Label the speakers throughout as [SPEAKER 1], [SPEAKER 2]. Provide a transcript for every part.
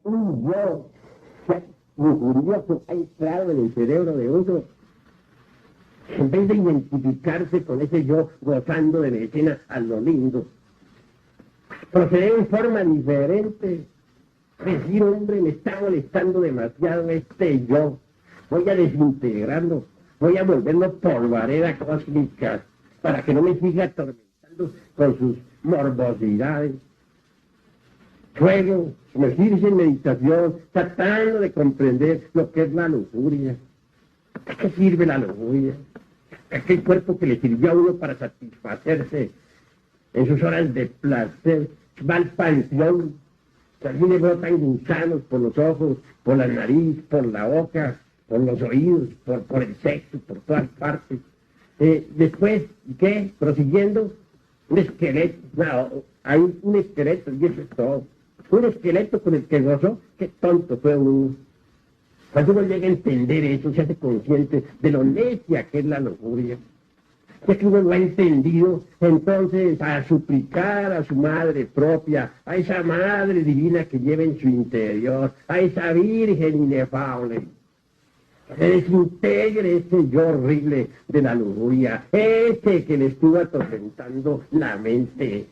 [SPEAKER 1] un yo lujurioso ha entrado en el cerebro de uno, en vez de identificarse con ese yo gozando de medicina a lo lindo, proceder en forma diferente, decir, hombre, me está molestando demasiado este yo, voy a desintegrarlo, voy a volverlo polvareda cósmica, para que no me siga atormentando con sus morbosidades. Luego, sumergirse en meditación, tratando de comprender lo que es la lujuria. ¿A qué sirve la lujuria? Aquel cuerpo que le sirvió a uno para satisfacerse en sus horas de placer, va al panteón, allí le brotan gusanos por los ojos, por la nariz, por la boca, por los oídos, por el sexo, por todas partes. Después, ¿qué? Prosiguiendo, un esqueleto, no, hay un esqueleto y eso es todo. Un esqueleto con el que gozó, qué tonto fue uno. Cuando uno llega a entender eso, se hace consciente de lo necia que es la lujuria. Ya que uno lo ha entendido, entonces a suplicar a su madre propia, a esa madre divina que lleva en su interior, a esa virgen inefable, se desintegre ese yo horrible de la lujuria, ese que le estuvo atormentando la mente.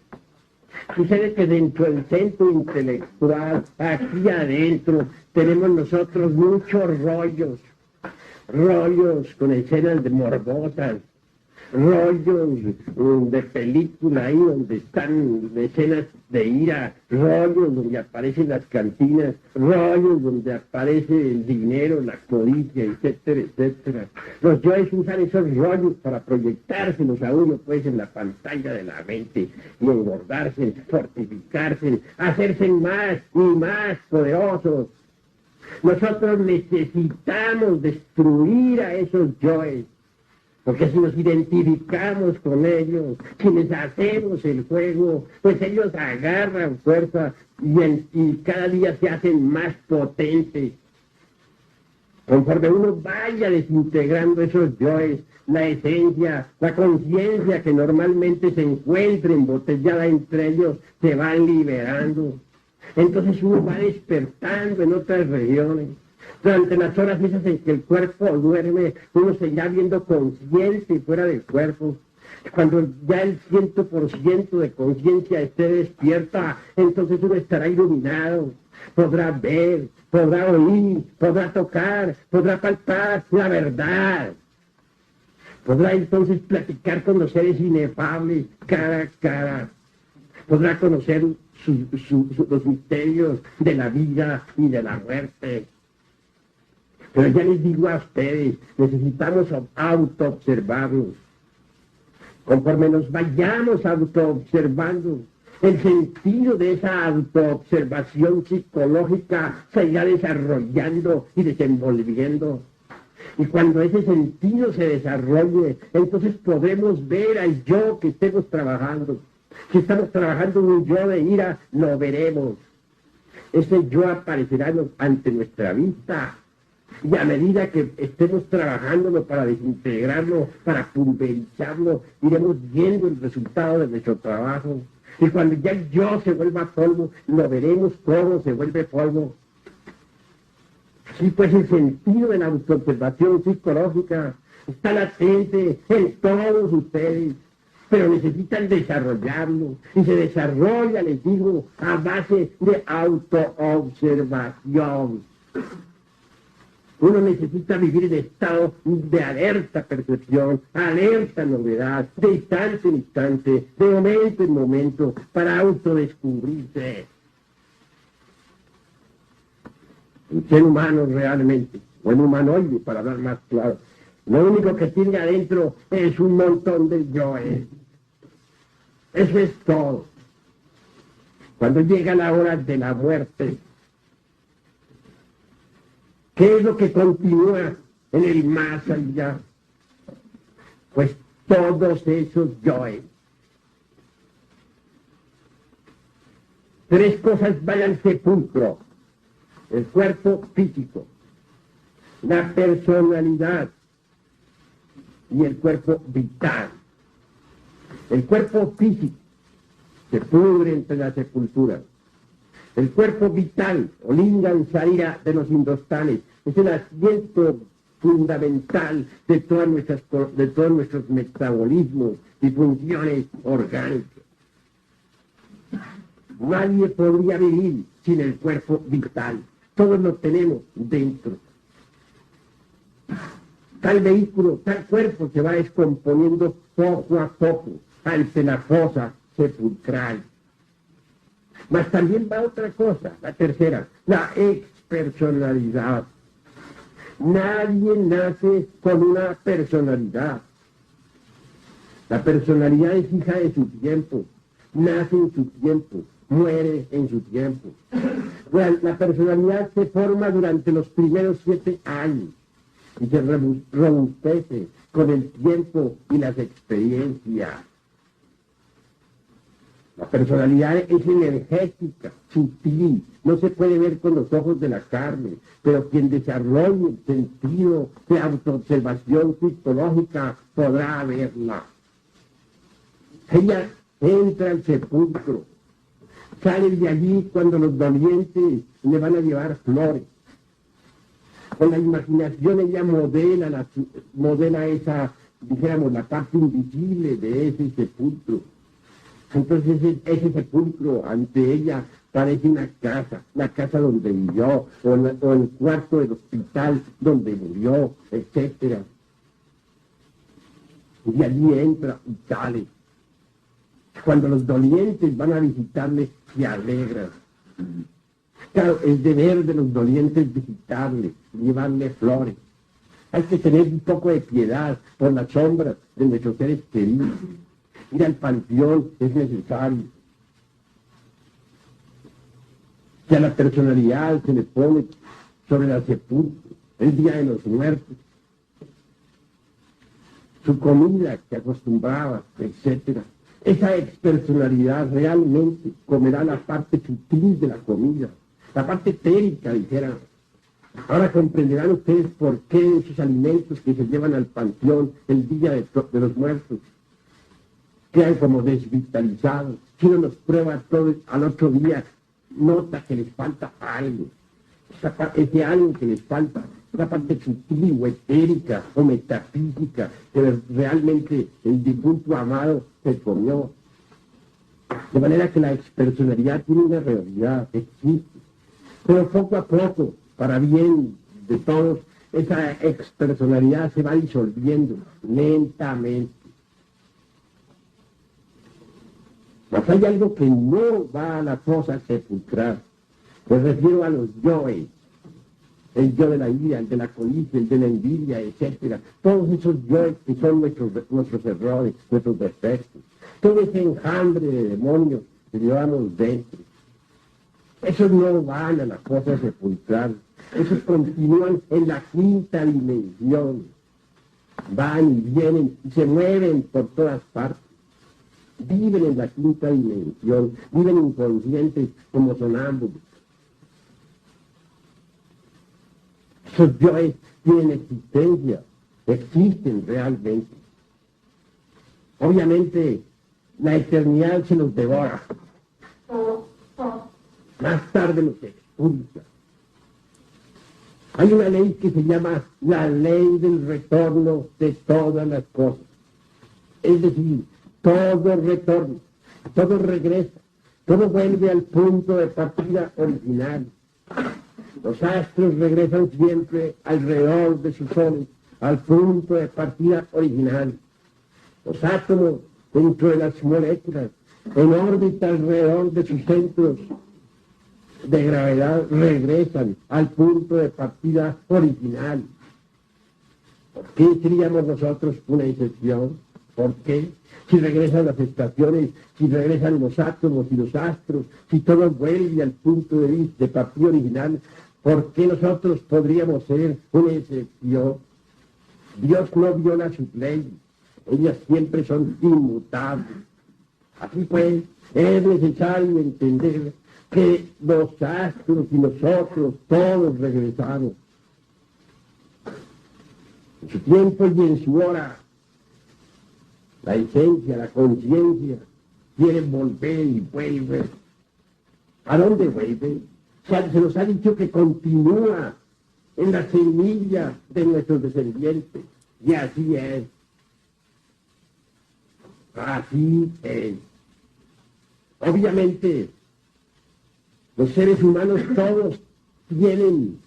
[SPEAKER 1] Sucede que dentro del centro intelectual, aquí adentro, tenemos nosotros muchos rollos con escenas de morbosas, rollos de película ahí donde están escenas de ira, rollos donde aparecen las cantinas, rollos donde aparece el dinero, la codicia, etcétera, etcétera. Los yoes usan esos rollos para proyectárselos a uno pues en la pantalla de la mente y engordarse, fortificarse, hacerse más y más poderosos. Nosotros necesitamos destruir a esos yoes, porque si nos identificamos con ellos, si les hacemos el juego, pues ellos agarran fuerza y cada día se hacen más potentes. Conforme uno vaya desintegrando esos yoes, la esencia, la conciencia que normalmente se encuentra embotellada entre ellos, se van liberando. Entonces uno va despertando en otras regiones. Durante las horas esas en que el cuerpo duerme, uno se ya viendo consciente y fuera del cuerpo. Cuando ya el 100% de conciencia esté despierta, entonces uno estará iluminado. Podrá ver, podrá oír, podrá tocar, podrá palpar la verdad. Podrá entonces platicar con los seres inefables, cara a cara. Podrá conocer los misterios de la vida y de la muerte. Pero ya les digo a ustedes, necesitamos autoobservarnos. Conforme nos vayamos autoobservando, el sentido de esa autoobservación psicológica se irá desarrollando y desenvolviendo. Y cuando ese sentido se desarrolle, entonces podremos ver al yo que estemos trabajando. Si estamos trabajando en un yo de ira, lo veremos. Ese yo aparecerá ante nuestra vista. Y a medida que estemos trabajándolo para desintegrarlo, para pulverizarlo, iremos viendo el resultado de nuestro trabajo. Y cuando ya el yo se vuelva polvo, lo veremos cómo se vuelve polvo. Sí, pues el sentido de la autoobservación psicológica está latente en todos ustedes, pero necesitan desarrollarlo. Y se desarrolla, les digo, a base de autoobservación. Uno necesita vivir en estado de alerta percepción, alerta novedad, de instante en instante, de momento en momento, para autodescubrirse. Un ser humano realmente, o un humanoide, para hablar más claro, lo único que tiene adentro es un montón de yoes. Eso es todo. Cuando llega la hora de la muerte, ¿qué es lo que continúa en el más allá? Pues todos esos yoes. Tres cosas van al sepulcro: el cuerpo físico, la personalidad y el cuerpo vital. El cuerpo físico se pudre entre la sepultura. El cuerpo vital, o lingam sharira de los indostanes, es el asiento fundamental de todos nuestros metabolismos y funciones orgánicas. Nadie podría vivir sin el cuerpo vital. Todos lo tenemos dentro. Tal vehículo, tal cuerpo se va descomponiendo poco a poco ante la fosa sepulcral. Mas también va otra cosa, la tercera, la expersonalidad. Nadie nace con una personalidad. La personalidad es hija de su tiempo, nace en su tiempo, muere en su tiempo. Bueno, la personalidad se forma durante los primeros 7 años y se robustece con el tiempo y las experiencias. La personalidad es energética, sutil, no se puede ver con los ojos de la carne, pero quien desarrolle el sentido de autoobservación psicológica podrá verla. Ella entra al sepulcro, sale de allí cuando los dolientes le van a llevar flores. Con la imaginación ella modela esa, dijéramos, la parte invisible de ese sepulcro. Entonces ese sepulcro ante ella parece una casa, la casa donde vivió, o el cuarto del hospital donde murió, etc. Y allí entra y sale. Cuando los dolientes van a visitarle, se alegran. Claro, es deber de los dolientes visitarle, llevarle flores. Hay que tener un poco de piedad por las sombras de nuestros seres queridos. Ir al panteón es necesario. Que a la personalidad se le pone sobre la sepulcro, el día de los muertos, su comida que acostumbraba, etc. Esa expersonalidad realmente comerá la parte sutil de la comida, la parte etérica, dijera. Ahora comprenderán ustedes por qué esos alimentos que se llevan al panteón el día de los muertos quedan como desvitalizados. Si uno los prueba todos, al otro día nota que les falta algo. Ese algo que les falta, una parte sutil o etérica o metafísica que realmente el difunto amado se comió. De manera que la expersonalidad tiene una realidad, existe. Pero poco a poco, para bien de todos, esa expersonalidad se va disolviendo lentamente. Mas hay algo que no va a la fosa sepulcral. Me refiero a los yoes. El yo de la ira, el de la codicia, el de la envidia, etc. Todos esos yoes que son nuestros errores, nuestros defectos. Todo ese enjambre de demonios que llevamos dentro. Esos no van a la fosa sepulcral. Esos continúan en la quinta dimensión. Van y vienen y se mueven por todas partes. Viven en la quinta dimensión, viven inconscientes como sonámbulos. Esos yoes tienen existencia, existen realmente. Obviamente, la eternidad se los devora. Más tarde los expulsa. Hay una ley que se llama la ley del retorno de todas las cosas. Es decir, todo retorna, todo regresa, todo vuelve al punto de partida original. Los astros regresan siempre alrededor de sus soles, al punto de partida original. Los átomos dentro de las moléculas, en órbita alrededor de sus centros de gravedad, regresan al punto de partida original. ¿Por qué seríamos nosotros una excepción? ¿Por qué? Si regresan las estaciones, si regresan los átomos y los astros, si todo vuelve al punto de vista de partida original, ¿por qué nosotros podríamos ser una excepción? Dios no viola sus leyes, ellas siempre son inmutables. Así pues, es necesario entender que los astros y nosotros todos regresamos. En su tiempo y en su hora, la esencia, la conciencia, quieren volver y vuelven. ¿A dónde vuelve? Se nos ha dicho que continúa en la semilla de nuestros descendientes. Y así es. Así es. Obviamente, los seres humanos todos tienen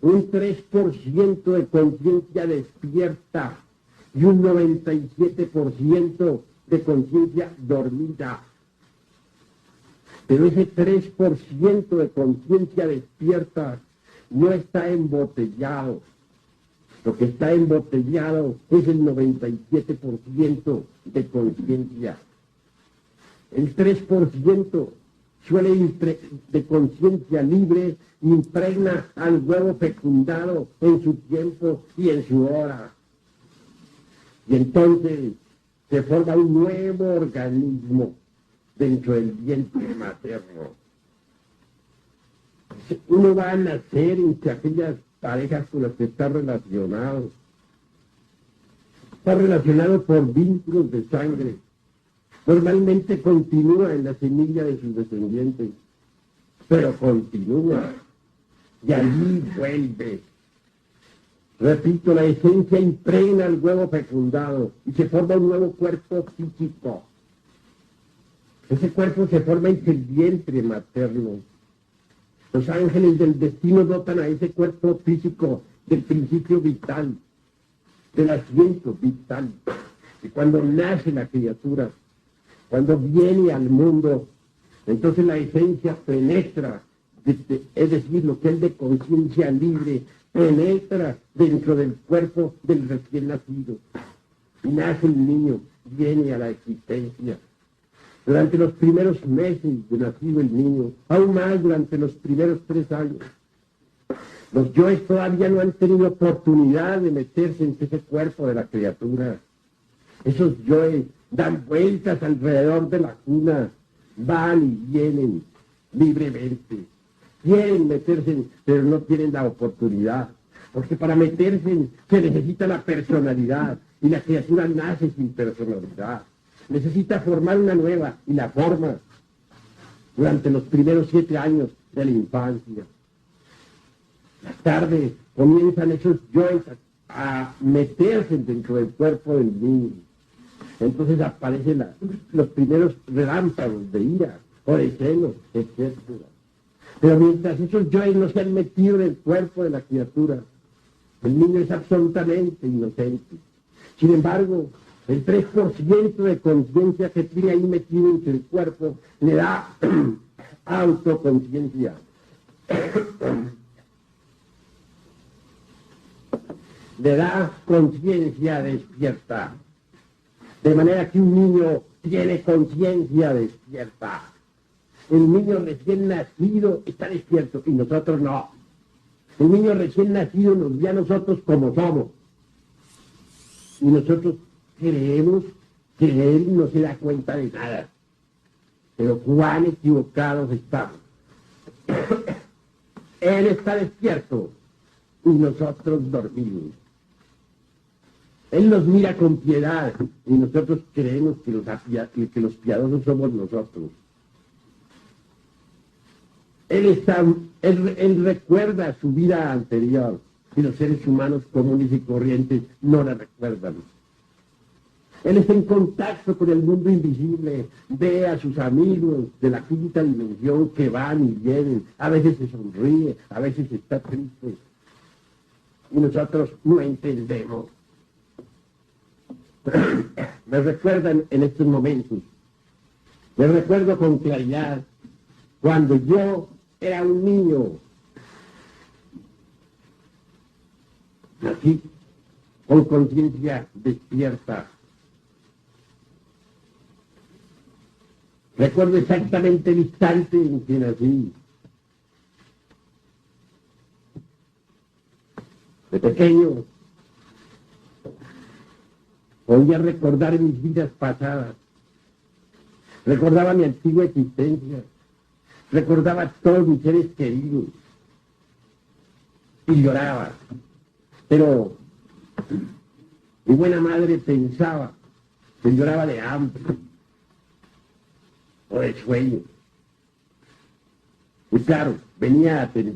[SPEAKER 1] un 3% de conciencia despierta y un 97% de conciencia dormida. Pero ese 3% de conciencia despierta no está embotellado. Lo que está embotellado es el 97% de conciencia. El 3% de conciencia libre impregna al huevo fecundado en su tiempo y en su hora. Y entonces se forma un nuevo organismo dentro del vientre materno. Uno va a nacer entre aquellas parejas con las que está relacionado. Está relacionado por vínculos de sangre. Normalmente continúa en la semilla de sus descendientes, pero continúa y allí vuelve. Repito, la esencia impregna el huevo fecundado y se forma un nuevo cuerpo físico. Ese cuerpo se forma entre el vientre materno. Los ángeles del destino dotan a ese cuerpo físico del principio vital, del asiento vital. Y cuando nace la criatura, cuando viene al mundo, entonces la esencia penetra, es decir, lo que es de conciencia libre, penetra dentro del cuerpo del recién nacido. Y nace el niño, viene a la existencia. Durante los primeros meses de nacido el niño, aún más durante los primeros 3 años, los yoes todavía no han tenido oportunidad de meterse en ese cuerpo de la criatura. Esos yoes dan vueltas alrededor de la cuna, van y vienen libremente. Quieren meterse, pero no tienen la oportunidad, porque para meterse se necesita la personalidad, y la criatura nace sin personalidad. Necesita formar una nueva, y la forma durante los primeros 7 años de la infancia. Más tarde comienzan esos yoes a meterse dentro del cuerpo del niño. Entonces aparecen los primeros relámpagos de ira o de celos, etc. Pero mientras esos yoes no se han metido en el cuerpo de la criatura, el niño es absolutamente inocente. Sin embargo, el 3% de conciencia que tiene ahí metido en el cuerpo le da autoconciencia. Le da conciencia despierta. De manera que un niño tiene conciencia despierta. El niño recién nacido está despierto y nosotros no. El niño recién nacido nos ve a nosotros como somos. Y nosotros creemos que él no se da cuenta de nada. Pero cuán equivocados estamos. Él está despierto y nosotros dormidos. Él nos mira con piedad y nosotros creemos que los piadosos somos nosotros. Él recuerda su vida anterior y los seres humanos comunes y corrientes no la recuerdan. Él está en contacto con el mundo invisible, ve a sus amigos de la quinta dimensión que van y vienen, a veces se sonríe, a veces está triste. Y nosotros no entendemos. Me recuerdan en estos momentos, me recuerdo con claridad cuando yo era un niño, nací con conciencia despierta. Recuerdo exactamente el instante en que nací. De pequeño podía recordar mis vidas pasadas, recordaba mi antigua existencia, recordaba a todos mis seres queridos y lloraba. Pero mi buena madre pensaba que lloraba de hambre o de sueño. Muy claro, venía a